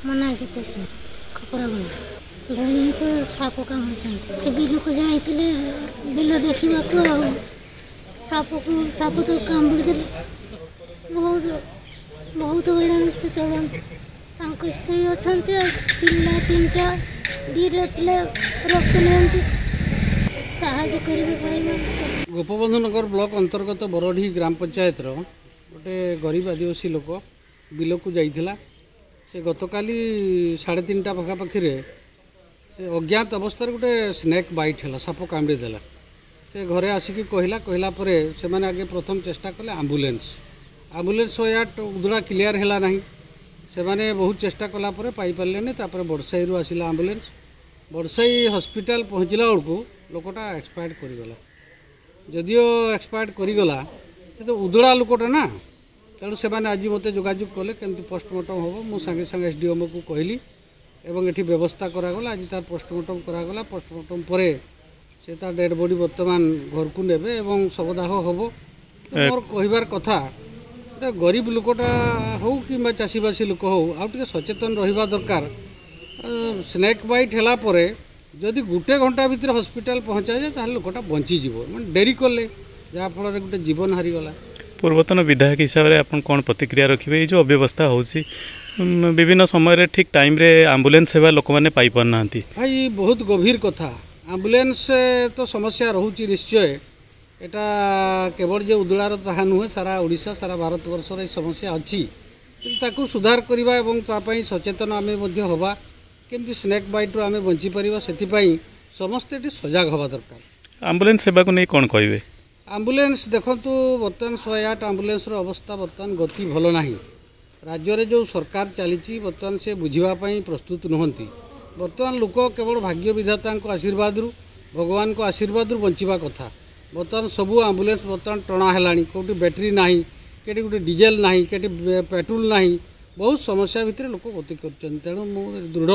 मना के खपरा भेड़ी को साप कामुड़ी से बिल को जाते बिल देखा साप तो कामुड़ी दे बहुत बहुत हईराण से चलते स्त्री अच्छा पिला 3टा 2टा पिला रक्त नि गोपबंधुनगर ब्लॉक अंतर्गत बरढ़ी ग्राम पंचायत गोटे गरीब आदिवासी लोक बिल को जाइथिला से गतकाली 3:30 पाखापाखि से अज्ञात अवस्था गोटे स्नेक बाइट है साप कामड़ी देला से घरे आसिक कहला से मैंने आगे प्रथम चेष्टा कले आम्बुलेंस 108 उदड़ा क्लियर है ना से मैंने बहुत चेष्टा कलापर पाइपारे तापर बड़साई आसला आम्बुलेंस बड़साई हॉस्पिटल पहुँचला बेलू लोकटा एक्सपायर्ड करगला जदियो एक्सपायर्ड करगला से तो उदड़ा लोकटा ना तेणु से आज मत जोगाजोग कले केमती पोस्टमार्टम हम मु सांगे सांगे एसडीएम को कहली एवं ये व्यवस्था करागला आज तार पोस्टमार्टम करागला पोस्टमार्टम पर से तार डेड बॉडी बर्तमान घर को नेबे एवं शवदाह हम मोर कहबार कथा गरीब लोकटा हो कि चाषीबासी लोक हो आउटे सचेतन रहा दरकार स्नेक बाइट है जदि गोटे घंटा भितर हॉस्पिटल पहुँचा जाए ताहले लोकटा बंचीज मैं डेरी कले जहाँफल गोटे जीवन हारीगला। पूर्वतन विधायक हिसाब से आप कौन प्रतिक्रिया रखिए ये जो अव्यवस्था होची विभिन्न समय ठीक टाइम रे एम्बुलेंस सेवा लोक मैंने पाई पारना भाई बहुत गभीर कथा एम्बुलेंस तो समस्या रोचे निश्चय एटा केवल जो उदड़ार ताहा नुहे सारा ओडिशा सारा भारतवर्षर ये समस्या अच्छी ताकू सुधार करवा एवं तापाई सचेतन आम हवा केमती स्नेक बाइट आम बंची पार से समस्ते सजग हवा दरकार। एम्बुलेंस सेवा को नहीं कौन कहे एम्बुलेंस देखु बर्तमान 108 एम्बुलेंस अवस्था बर्तमान गति भल ना राज्य में जो सरकार चली बर्तमान से बुझापी प्रस्तुत नुहति बर्तमान लोक केवल भाग्य विधाता आशीर्वाद भगवान को आशीर्वाद बंचा कथा बर्तमान सबू एम्बुलेंस बर्तमान टणा है कौटी बैटेरी ना कहीं गोटे डीजेल ना कहीं पेट्रोल ना बहुत समस्या भितर लोक गति कर तेणु मुझे दृढ़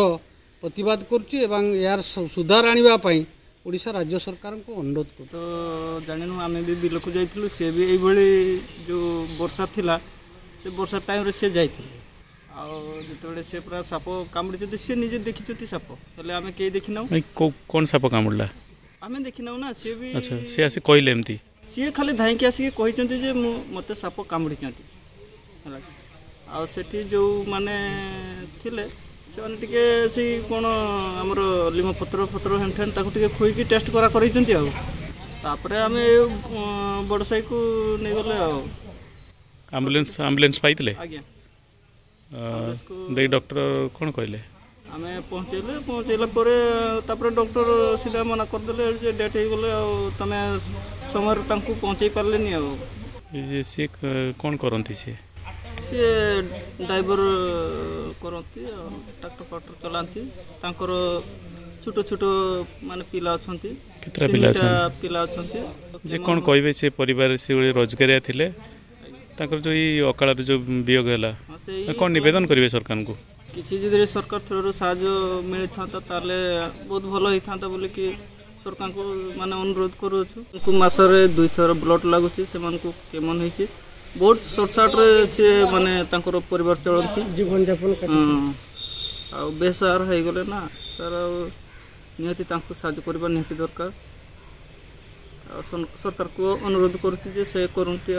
प्रतिवाद करुँच यार सुधार आने ओडिशा राज्य सरकार को अनुरोध कर तो जानू आम भी बिल को जाइलु सी भी यही जो वर्षा थिला से वर्षा टाइम रे से जाइथिले आते से पूरा साप कामुड़ी सी निजे देखी साप हेल्ले आम कई देखी ना कौन साप कामुड़ा आम देखी ना ना सी भी अच्छा सी आसी कहले एमती सी खाली धाईकी आसिक कहते मत साप कामुड़ी आठी जो माने थिले से माने टिके से कौन आमर लिम पत्र पत्र हेन ताकू खुईकी टेस्ट करा तापर आम बड़साई को नहीं गले एम्बुलेंस पाइले आज्ञा दे डॉक्टर कौन कहले आम पहुँचला डॉक्टर सीधा मना करदे जे डेथ हो गले तमे समय पहुँचे पारे सी कौन करती सी ड्राइवर करती ट्रैक्टर फाक्टर चलाती तांकर छोट छोट माने पिला अच्छी पिला जे कौन कहे से परिवार से रोजगारिया थिले तांकर जो अकाल जो वियोग है कौन निवेदन करेंगे सरकार को किसी जदि सरकार थ्रू साहाय्य मिली था बहुत भल होता बोलिकी सरकार को माने अनुरोध करूँ मसरे 2 थर ब्लड लगुच से केमन हो बहुत सर्टसाट सी माने परिवार चलती जीवन यापन बेसहारा हो गले ना सर निहती साहाय्य करवा निहती दरकार सरकार को अनुरोध करुँचे से करती।